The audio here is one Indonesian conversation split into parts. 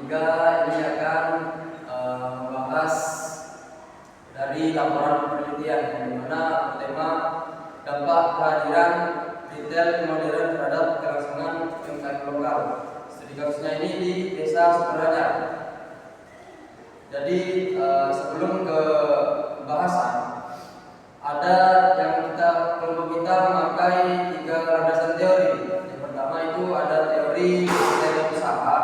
3 ini akan membahas dari laporan penelitian di mana tema dampak kehadiran retail modern terhadap kelangsungan UMKM lokal. Studi kasusnya ini di Desa Sukaranyar. Jadi sebelum ke pembahasan, ada yang kelompok kita memakai 3 landasan teori. Yang pertama itu ada teori retail usaha,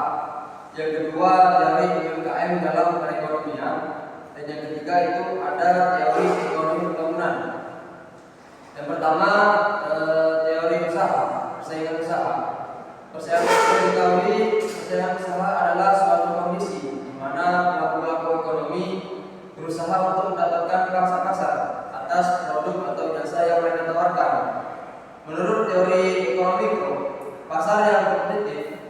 yang kedua teori UMKM dalam perekonomian, dan yang ketiga itu ada teori ekonomi pembangunan. Yang pertama teori usaha, persaingan usaha. Persaingan usaha adalah suatu kondisi di mana pelaku-pelaku ekonomi berusaha untuk mendapatkan pangsa pasar atas produk atau jasa yang mereka tawarkan. Menurut teori ekonomi mikro, pasar yang kompetitif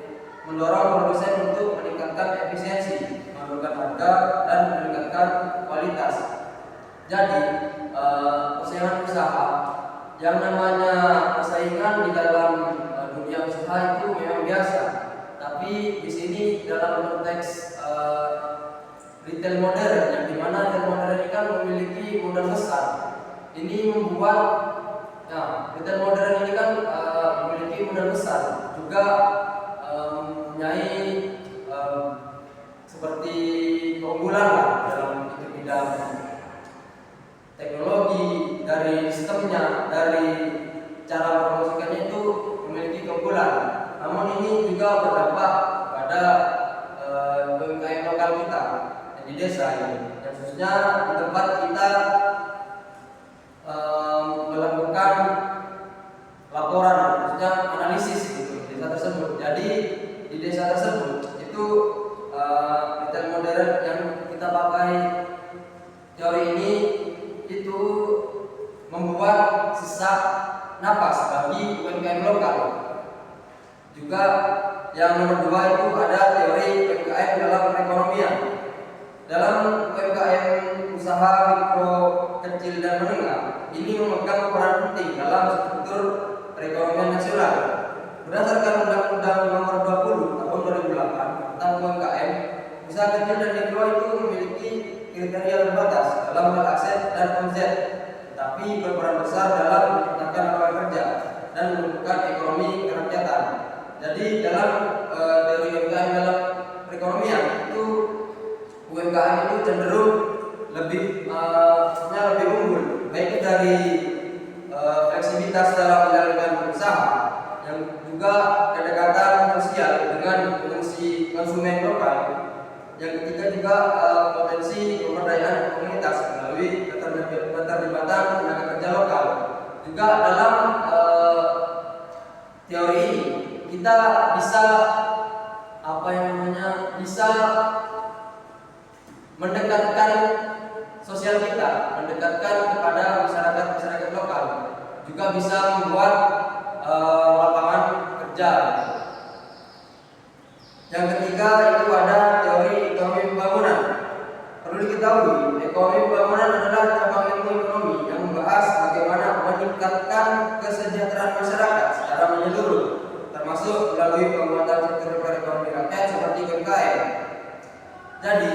mendorong produsen untuk meningkatkan efisiensi, menurunkan harga, dan meningkatkan kualitas. Jadi, persaingan usaha, yang namanya persaingan di dalam dunia usaha itu memang biasa. Tapi di sini dalam konteks retail modern, yang dimana retail modern ini kan memiliki modal besar. Ini membuat retail modern ini kan memiliki modal besar, juga mempunyai seperti keunggulan dalam bidang teknologi, dari sistemnya, dari cara promosikannya itu memiliki keunggulan. Namun ini juga berdampak pada UMKM lokal kita di desa ini, dan khususnya di tempat kita melakukan laporan, khususnya analisis di desa tersebut. Jadi di desa tersebut itu retail modern yang kita pakai teori ini itu membuat sesak napas bagi UMKM lokal. Juga yang nomor 2 itu ada teori UMKM dalam perekonomian. Dalam UMKM usaha mikro, kecil, dan menengah ini memegang peran penting dalam struktur perekonomian nasional. Berdasarkan Undang-Undang Nomor 20 Tahun 2008 tentang UMKM, usaha kecil dan mikro itu memiliki kriteria terbatas dalam hal aset dan omset, tetapi berperan besar dalam menciptakan lapangan kerja dan menumbuhkan ekonomi kerakyatan. Jadi dalam teori UMKM dalam perekonomian itu UMKM itu cenderung lebih unggul, baik dari fleksibilitas dalam menjalankan usaha, yang juga kedekatan sosial dengan fungsi konsumen lokal. Yang ketiga juga potensi pemberdayaan komunitas melalui keterlibatan tenaga kerja lokal. Juga dalam teori ini kita bisa bisa mendekatkan sosial kita, mendekatkan kepada masyarakat lokal, juga bisa membuat lapangan kerja. Yang ketiga itu ada teori ekonomi pembangunan. Perlu diketahui, ekonomi pembangunan adalah cabang ilmu ekonomi yang membahas bagaimana meningkatkan kesejahteraan masyarakat secara menyeluruh, termasuk melalui penguatan sektor perekonomian rakyat seperti UMKM. Jadi,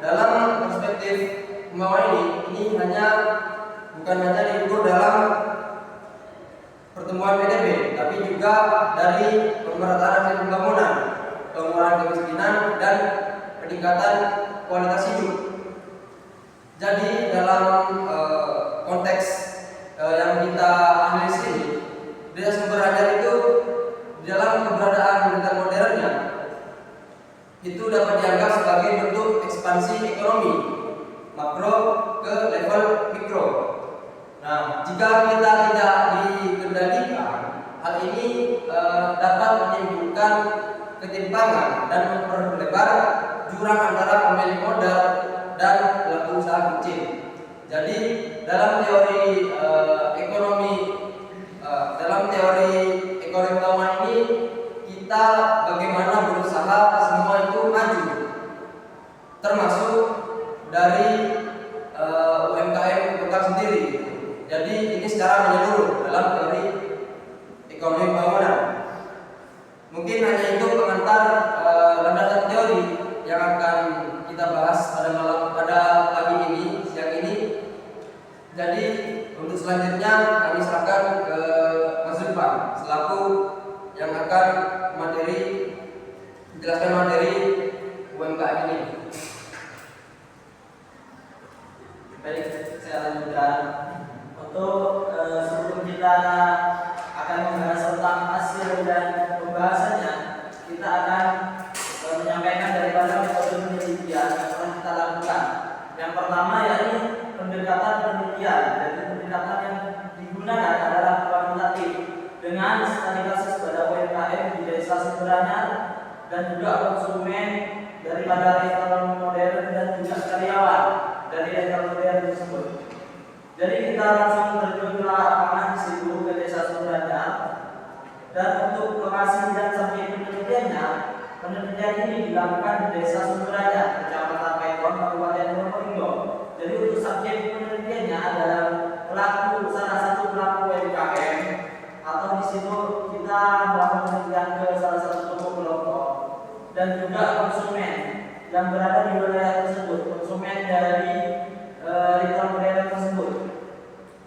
dalam perspektif pembangunan ini bukan hanya diukur dalam pertumbuhan PDB, tapi juga dari pemerataan hasil pembangunan, pengurangan kemiskinan, dan peningkatan kualitas hidup. Jadi dalam konteks yang kita analisis ini, Desa Sukaranyar itu dalam keberadaan retail modernnya itu dapat dianggap sebagai bentuk ekspansi ekonomi makro ke level mikro. Nah, jika kita tidak dikendalikan, hal ini dapat menimbulkan ketimpangan dan memperlebar jurang antara pemilik modal dan pelaku usaha kecil. Jadi dalam teori ekonomi pembangunan ini, kita bagaimana berusaha semua itu maju, termasuk dari UMKM lokal sendiri. Jadi ini secara menyeluruh dalam teori ekonomi pembangunan. Mungkin hanya itu pengantar landasan teori dan juga konsumen daripada retail modern dan juga karyawan dari retail modern tersebut. Jadi kita langsung terjun ke lapangan di situ ke Desa Sumberanyar, dan untuk lokasi dan subjek penelitiannya, penelitian ini dilakukan di Desa Sumberanyar, Kecamatan Paiton, Kabupaten Probolinggo. Jadi untuk subjek penelitiannya adalah salah satu pelaku UMKM, atau di situ kita melakukan penelitian ke salah satu toko kelompok dan juga konsumen yang berada di wilayah tersebut, konsumen dari retail modern tersebut.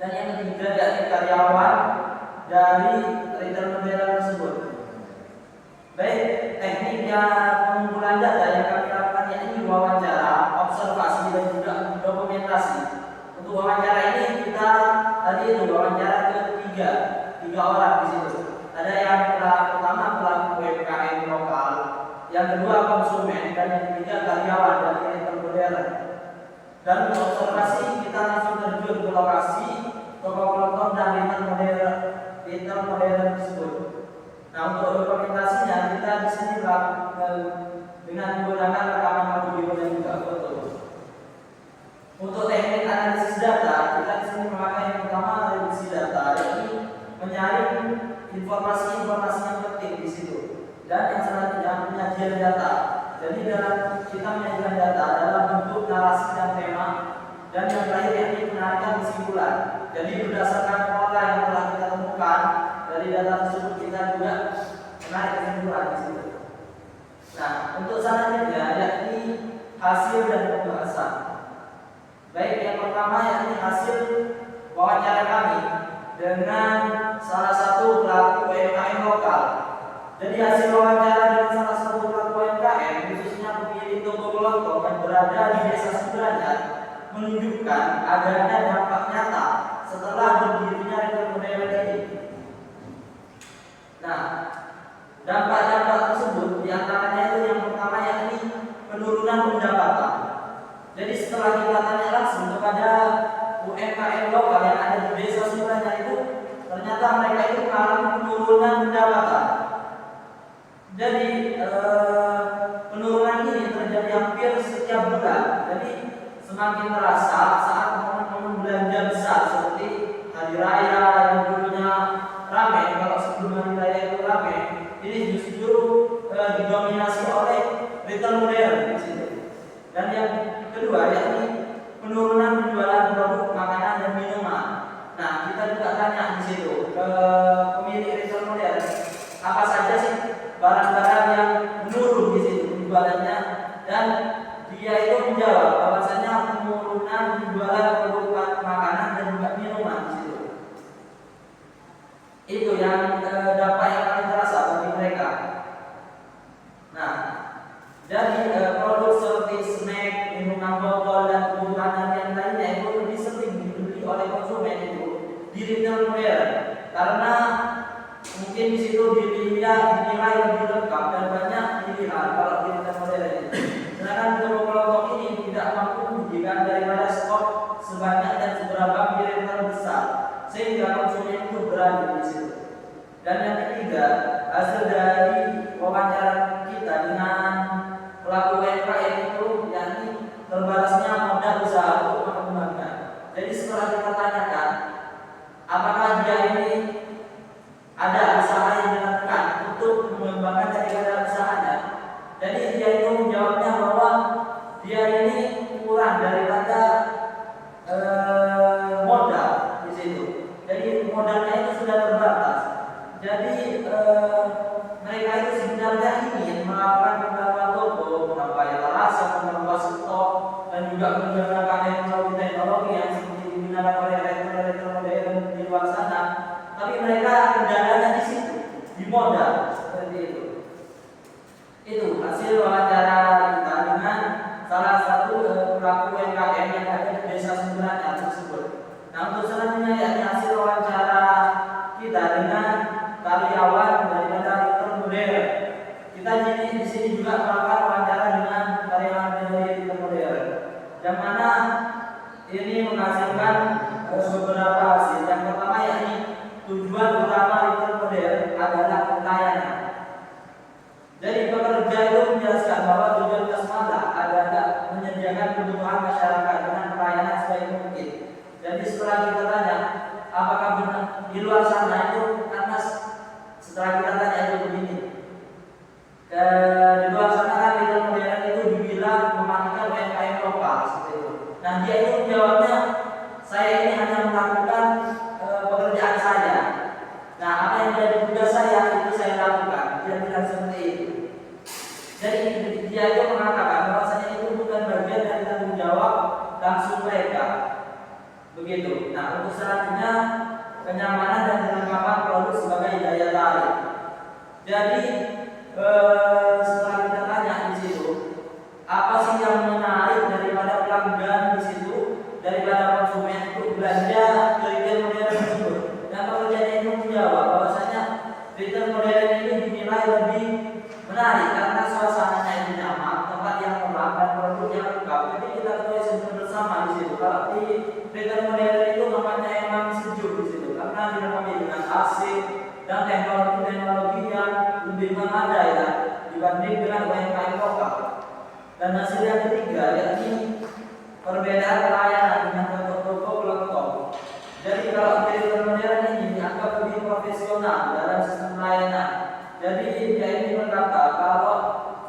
Dan yang ketiga yakni karyawan dari retail modern tersebut. Baik, tekniknya pengumpulan data yang kami lakukan yakni wawancara, observasi dan juga dokumentasi. Untuk wawancara ini kita tadi itu wawancara tiga orang di situ. Ada yang pertama pelaku UMKM lokal, yang kedua konsumen, dan yang ketiga karyawan dari retail modern. Dan untuk observasi kita langsung terjun ke lokasi toko kelontong dan retail modern tersebut. Nah, untuk dokumentasinya kita di sini melakukan dengan menggunakan rekaman audio dan juga foto. Untuk teknik analisis data, kita di sini memakai yang pertama reduksi data, yaitu menyaring informasi-informasi yang penting di situ. Dan yang selanjutnya penyajian data. Jadi dalam kita menyajikan data dalam bentuk narasi dan tema. Dan yang terakhir yakni penarikan kesimpulan. Jadi berdasarkan pola yang telah kita temukan dari data tersebut, kita juga menarik kesimpulan di situ. Nah, untuk selanjutnya yakni hasil dan pembahasan. Baik, yang pertama yakni hasil wawancara kami dengan salah satu pelaku UMKM lokal. Jadi hasil wawancara dengan salah satu pelaku UMKM, khususnya pemilik toko kelontong yang berada di Desa Sumberanyar, menunjukkan adanya dampak nyata setelah berdirinya retail modern ini. Nah, dampak-dampak tersebut diantaranya itu yang pertama yakni penurunan pendapatan. Jadi setelah kita tanya langsung kepada UMKM lokal yang ada di Desa Sumberanyar itu, ternyata mereka itu mengalami penurunan pendapatan. Jadi penurunan ini terjadi hampir setiap bulan. Jadi semakin terasa saat momen-momen belanja besar seperti hari raya yang dulunya ramai, kalau sebelum hari raya itu ramai, ini justru didominasi oleh retail modern di situ. Dan yang kedua yakni penurunan penjualan produk makanan dan minuman. Nah, kita juga tanya di situ ke pemilik retail modern, apa saja sih barang-barang yang menurun di situ penjualannya, dan dia itu menjawab bahwasanya penurunan penjualan produk makanan dan juga minuman di situ. Itu yang dampak yang paling terasa bagi mereka. Nah, jadi produk seperti snack, minuman botol dan kebutuhan yang lainnya itu lebih sering dibeli oleh konsumen itu di retail modern, karena mungkin di situ dinilai lebih lengkap dan banyak pilihan kalau di retail modern ini. Sedangkan toko kelontong ini tidak mampu menunjukkan daripada stok sebanyak dan seberapa di retail besar, sehingga konsumen itu berada di situ. Dan yang ketiga, hasil dari wawancara kita dengan pelaku UMKM itu yakni terbalasnya modal usaha untuk mengembangkan. Jadi setelah kita tanyakan apakah dia ini ada usaha yang dilakukan untuk mengembangkan daripada usahanya, jadi dia itu menjawabnya bahwa dia ini kurang daripada modal di situ. Jadi modalnya itu sudah terbatas. Jadi mereka itu sebenarnya ingin melakukan penambahan toko, menambah etalase, menambah stok, dan masyarakat dengan pelayanan sebaik mungkin. Jadi setelah kita tanya, apakah benar di luar sana itu, karena setelah kita tanya itu begini, di luar sana kan retail modern itu dibilang mematikan UMKM lokal seperti itu. Nah dia itu menjawabnya, saya ini hanya melakukan pekerjaan saya. Nah apa yang menjadi tugas saya itu saya lakukan. Dia bilang seperti itu. Jadi dia itu mengatakan bahwasanya itu bukan bagian dari tanggung jawab langsung mereka. Begitu. Nah untuk selanjutnya kenyamanan dan kelengkapan produk sebagai daya tarik. Jadi setelah kita tanya di situ, apa sih yang menarik daripada pelanggan di situ, daripada konsumen untuk belanja ke retail modern tersebut? Dan pekerjaan itu menjawab bahwasanya retail modern ini dinilai lebih menarik karena suasananya itu nyaman, tempat yang lengkap dan produk yang lengkap. Jadi kita ketahui sebenarnya bersama di situ. Kalau di retail modern itu namanya emang sejuk di situ karena dilengkapi dengan AC dan teknologi yang lebih memadai ya, dibanding dengan UMKM lokal. Dan hasil yang ketiga yakni perbedaan pelayanan dengan toko-toko pelengkap. Jadi kalau retail modern ini dianggap lebih profesional dalam sistem pelayanan. Jadi dia ini berkata kalau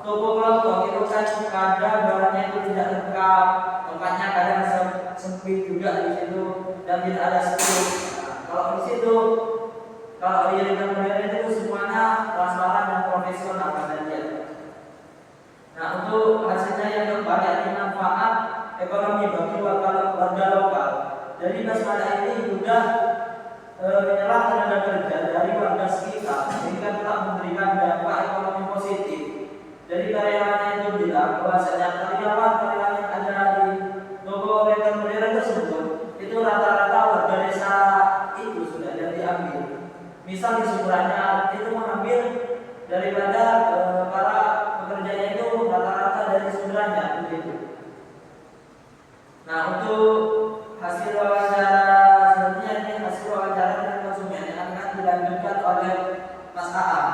toko pelengkap itu kan kadang barangnya itu tidak lengkap, tempatnya kadang sempit juga di situ dan tidak ada struktur. Nah, kalau di situ, kalau di retail modern itu semuanya transparan dan profesional kata dia. Nah untuk hasilnya yang keempat yakni manfaat ekonomi bagi warga lokal. Jadi Basmada ini juga menyerap tenaga kerja dari warga sekitar sehingga telah memberikan dampak ekonomi positif. Jadi karyawannya itu bilang bahwasanya karyawan yang ada di toko retail modern tersebut itu rata-rata warga desa itu sudah diambil. Misal di Suburanya itu mengambil daripada para pekerjanya itu rata-rata dari Suburanya begitu. Nah untuk hasil wawancara selanjutnya ini hasil wawancara dengan konsumen yang akan dilanjutkan oleh Mas Aam.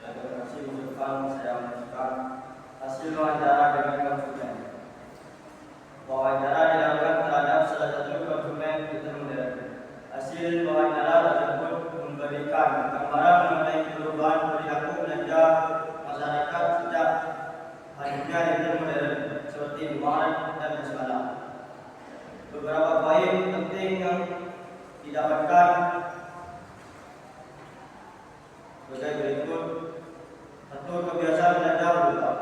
Ya, terima kasih untuk saya menunjukkan hasil wawancara dengan konsumen. Wawancara dilakukan terhadap salah satu konsumen retail modern. Hasil wawancara tersebut memberikan gambaran mengenai perubahan perilaku belanja masyarakat sejak hadirnya retail modern seperti Maret dan Basmada. Beberapa poin penting yang didapatkan sebagai berikut. Satu, kebiasaan belanja berubah.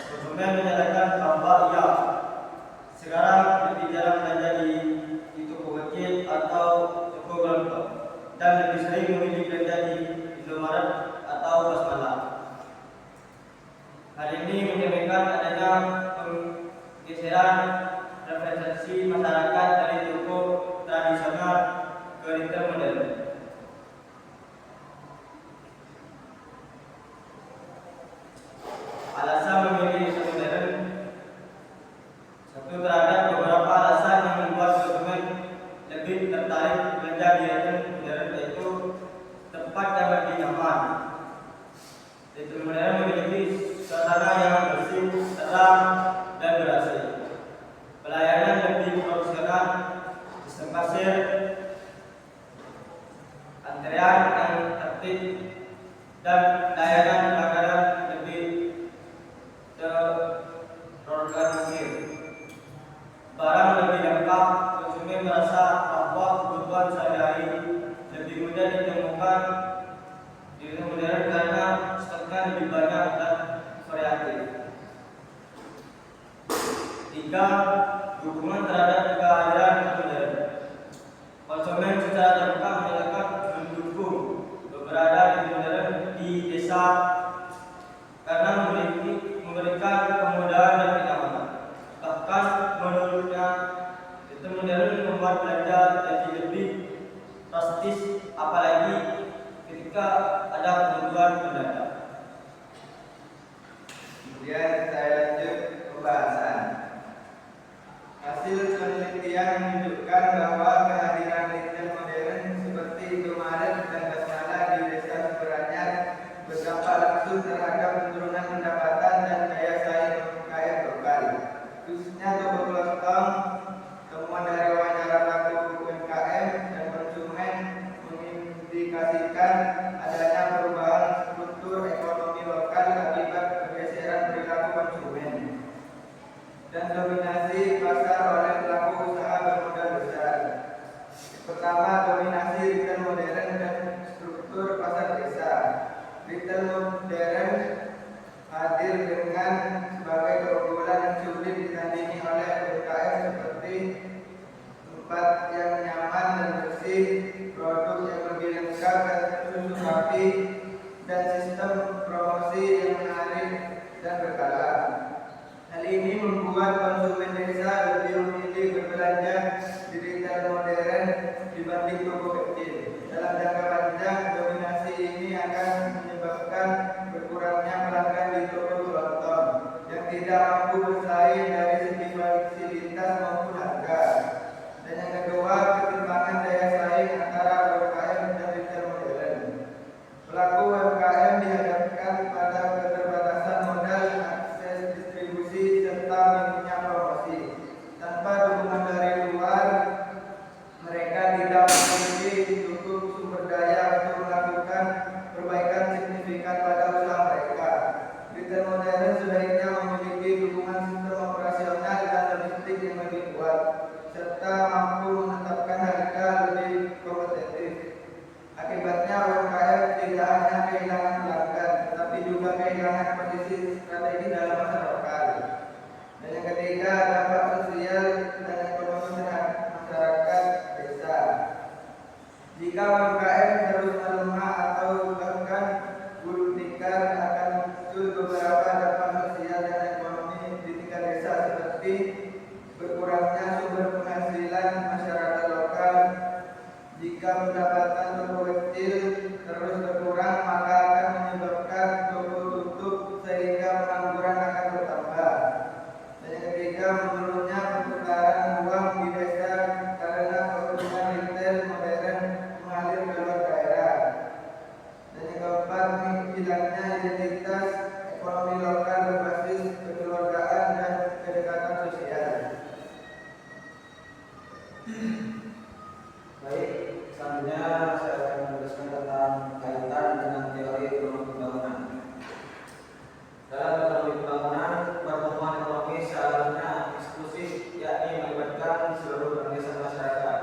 Konsumen menyatakan bahwa ia sekarang lebih jarang belanja di toko kecil atau toko pelengkap dan lebih sering memilih belanja di Indomaret atau Basmada. Hal ini mencerminkan adanya penggeseran representasi masyarakat dari toko tradisional ke retail modern. Alasan memilih retail modern. Satu, terhadap beberapa alasan yang membuat konsumen lebih tertarik belanja di retail modern, yaitu tempat yang lebih nyaman. Retail modern memiliki suasana yang bersih, terang, dan ber-AC. Pelayanan lebih profesional, sistem kasir, antrean yang tertib, dan layanan pelanggan lebih terorganisir. Barang lebih lengkap, konsumen merasa bahwa kebutuhan sehari-hari lebih mudah ditemukan di retail modern karena stoknya lebih banyak dan variatif. Tiga, dukungan terhadap kehadiran retail modern. Konsumen secara terbuka menyatakan mendukung keberadaan retail modern di desa karena memberikan kemudahan dan kenyamanan. Bahkan menurutnya retail modern membuat belanja jadi lebih drastis, apalagi ketika ada kebutuhan mendadak. Kemudian saya lanjut pembahasan. Hasil penelitian menunjukkan bahwa kehadiran retail modern seperti Indomaret dan Basmada di desa Suburanya berdampak langsung terhadap penurunan pendapatan dan daya saing UMKM lokal. dan dominasi pasar oleh pelaku usaha bermodal besar. Pertama, dominasi retail modern dan struktur pasar desa. Retail modern hadir dengan sebagai keunggulan yang sulit ditandingi oleh UMKM seperti tempat yang nyaman dan bersih, produk yang lebih lengkap dan susu sapi, dan sistem promosi yang menarik dan berkala. Hal ini membuat konsumen desa lebih memilih berbelanja di retail modern dibanding toko kecil. Dalam jangka panjang, dominasi ini akan menyebabkan berkurangnya pelanggan di toko kelontong yang tidak mampu bersaing dari segi fasilitas maupun harga. Dan yang kedua, ketimpangan daya saing antara UMKM dan retail modern. Pelaku UMKM dihadapkan pada keterbatasan modal, akses distribusi, serta minimnya promosi. Tanpa dukungan dari luar, mereka tidak memiliki cukup sumber daya untuk melakukan perbaikan signifikan pada usaha mereka. Retail modern sebaiknya memiliki dukungan sistem operasional dan logistik yang lebih kuat, serta mampu menetapkan harga lebih kompetitif. Akibatnya UMKM tidak hanya kehilangan pelanggan, tetapi juga kehilangan posisi strategi dalam pasar lokal. Dan yang ketiga, dampak sosial dan ekonomi terhadap masyarakat desa. Jika UMKM terus melemah atau bahkan buruk tikar, akan muncul beberapa dampak sosial dan ekonomi di tingkat desa seperti berkurangnya sumber penghasilan masyarakat lokal. Jika pendapatan toko kecil terus berkurang, maka akan menyebabkan toko tutup sehingga pengangguran akan bertambah. Dan yang ketiga, menurunnya perputaran uang di desa karena keuntungan retail modern mengalir ke luar daerah. Dan yang keempat, hilangnya identitas ekonomi lokal berbasis kekeluargaan dan kedekatan sosial. Baik, selanjutnya saya akan menuliskan tentang kaitan dengan teori ekonomi pembangunan. Dalam ekonomi pembangunan, pertumbuhan ekonomi seharusnya eksklusif, yakni melibatkan seluruh lapisan masyarakat,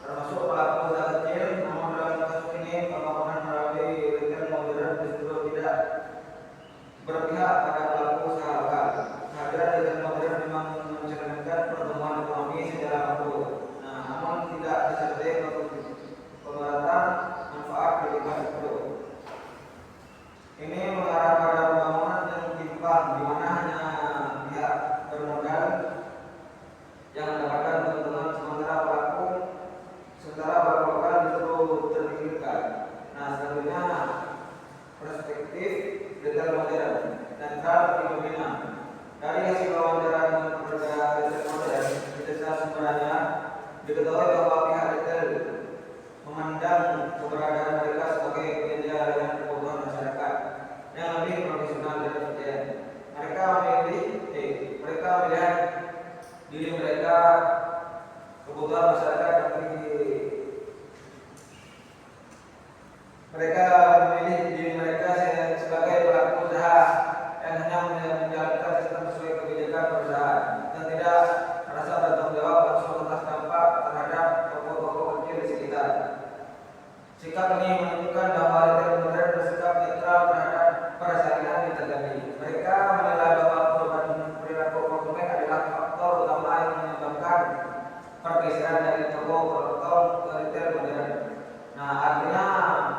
termasuk pelaku usaha kecil. Namun dalam kasus ini, pembangunan melalui retail modern justru tidak berpihak pada pelaku usaha lokal. Kehadiran retail modern memang mencerminkan pertumbuhan ekonomi secara makro, namun tidak disertai pemerataan manfaat di lingkungan mikro. Ini mengarah pada pembangunan yang timpang, di mana hanya pihak bermodal yang mendapatkan keuntungan sementara pelaku lokal justru terpinggirkan. Selanjutnya perspektif retail modern netral fenomena. Dari hasil wawancara dengan pekerja retail modern di desa Sumberanya, diketahui bahwa pihak retail memandang keberadaan mereka sebagai penyedia layanan kebutuhan masyarakat yang lebih profesional dan efisien. Mereka melihat diri mereka kebutuhan masyarakat sebagai pelaku usaha yang hanya menjalankan sistem sesuai kebijakan perusahaan dan tidak merasa bertanggung jawab langsung atas dampak terhadap toko-toko kecil di sekitar. Sikap ini menunjukkan bahwa retail modern bersikap netral terhadap persaingan yang terjadi. Mereka menilai bahwa perubahan perilaku konsumen adalah faktor utama yang menyebabkan pergeseran dari toko kelontong ke retail modern. Artinya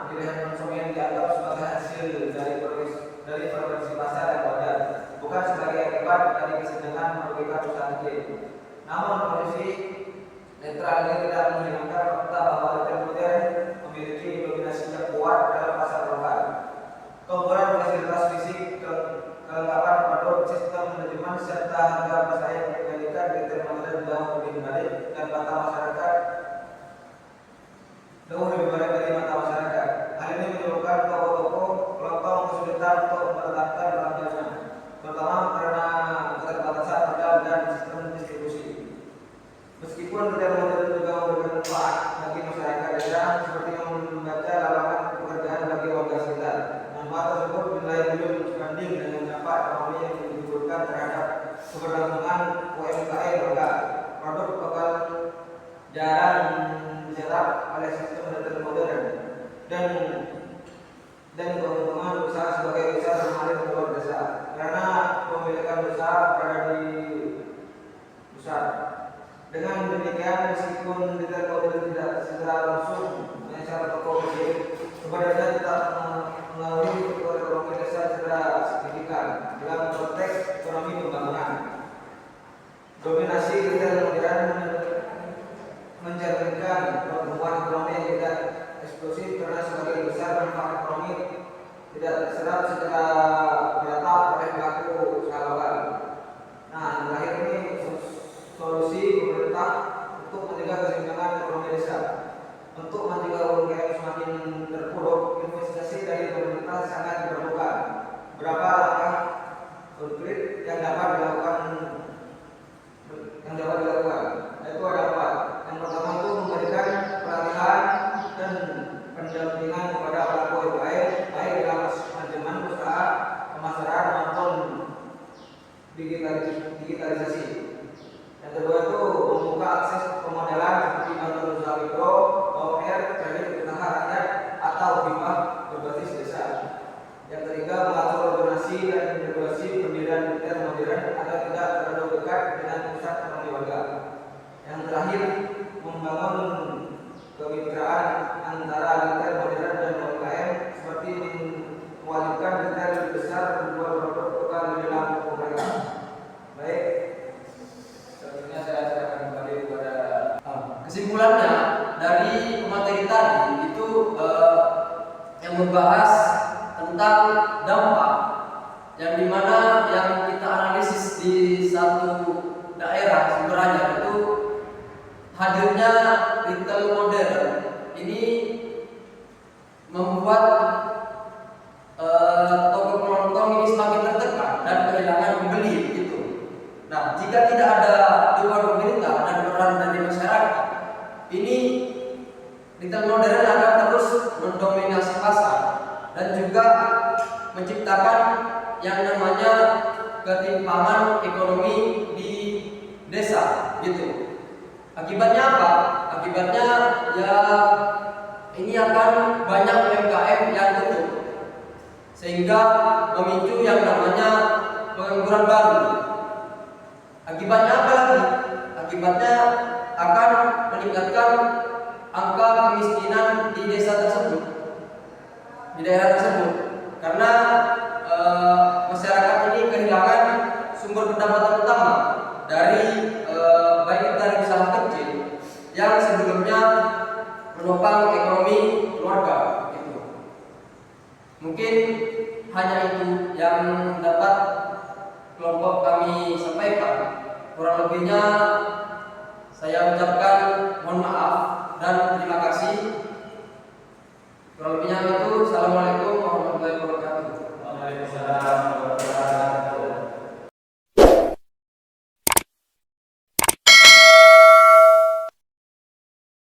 pilihan konsumen dianggap sebagai hasil dari progresi pasar yang wajar, bukan sebagai akibat dari kesenjangan merugikan usaha kecil. Namun posisi netral ini tidak menghilangkan fakta bahwa retail modern memiliki dominasi yang kuat dalam pasar lokal. Keunggulan fasilitas fisik, kelengkapan produk, sistem manajemen, serta harga bersaing menjadikan retail modern jauh lebih menarik dan mata masyarakat. Hal ini menyebabkan toko-toko kelontong kesulitan untuk meletakkan belanjanya, terutama karena keterbatasan modal dan sistem distribusi. Meskipun retail modern juga memberikan manfaat bagi masyarakat desa, seperti membaca lapangan pekerjaan bagi warga sekitar, manfaat tersebut dinilai belum sebanding dengan dampak ekonomi yang ditimbulkan menunjukkan terhadap keberlangsungan UMKM warga. Produk bakal jarang dicetak oleh sistem retail modern dan keuntungan usaha sebagai usaha normal di luar desa karena pemilikan usaha berada di pusat. Dengan demikian, meskipun retail modern tidak secara langsung menyasar toko fisik, sebenarnya tidak mengaruhi ekonomi desa secara signifikan dalam konteks ekonomi pembangunan. Dominasi retail modern mencerminkan pertumbuhan ekonomi yang tidak eksplosif karena sebagian besar manfaat ekonomi tidak terserap secara merata oleh pelaku usaha lokal. Nah, yang terakhir ini solusi pemerintah untuk mencegah kesenjangan ekonomi desa. Untuk mencegah UMKM semakin terpuruk, investasi dari pemerintah sangat diperlukan. Berapa langkah konkret yang dapat dilakukan? Itu ada 4. Yang pertama itu memberikan pelatihan dan pendampingan kepada pelaku UMKM baik dalam manajemen usaha, pemasaran maupun digitalisasi. Yang kedua itu membuka akses pemodelan seperti bantuan usaha mikro, OPR, kredit usaha rakyat atau hibah berbasis desa. Yang ketiga mengatur organisasi dan regulasi pendirian retail modern agar tidak terlalu dekat dengan pusat ekonomi warga. Yang terakhir membangun kemitraan antara retail modern dan UMKM seperti mewajibkan retail besar menjual produk lokal di dalam toko mereka. Baik. Selanjutnya saya serahkan kembali kepada kesimpulannya dari materi tadi itu yang membahas tentang dampak yang dimana yang kita analisis di satu daerah sebenarnya itu hadirnya retail modern ini membuat toko kelontong ini semakin tertekan dan kehilangan pembeli gitu. Nah, jika tidak ada dukungan pemerintah dan peran dari masyarakat, ini retail modern akan terus mendominasi pasar dan juga menciptakan yang namanya ketimpangan ekonomi di desa gitu. Akibatnya apa? Akibatnya ya ini akan banyak UMKM yang tutup sehingga memicu yang namanya pengangguran baru. Akibatnya apa lagi? Akibatnya akan meningkatkan angka kemiskinan di desa tersebut, di daerah tersebut, karena masyarakat ini kehilangan sumber pendapatan utama dari baik dari usaha kecil yang sebelumnya menopang ekonomi keluarga. Gitu. Mungkin hanya itu yang dapat kelompok kami sampaikan. Kurang lebihnya saya ucapkan mohon maaf dan terima kasih.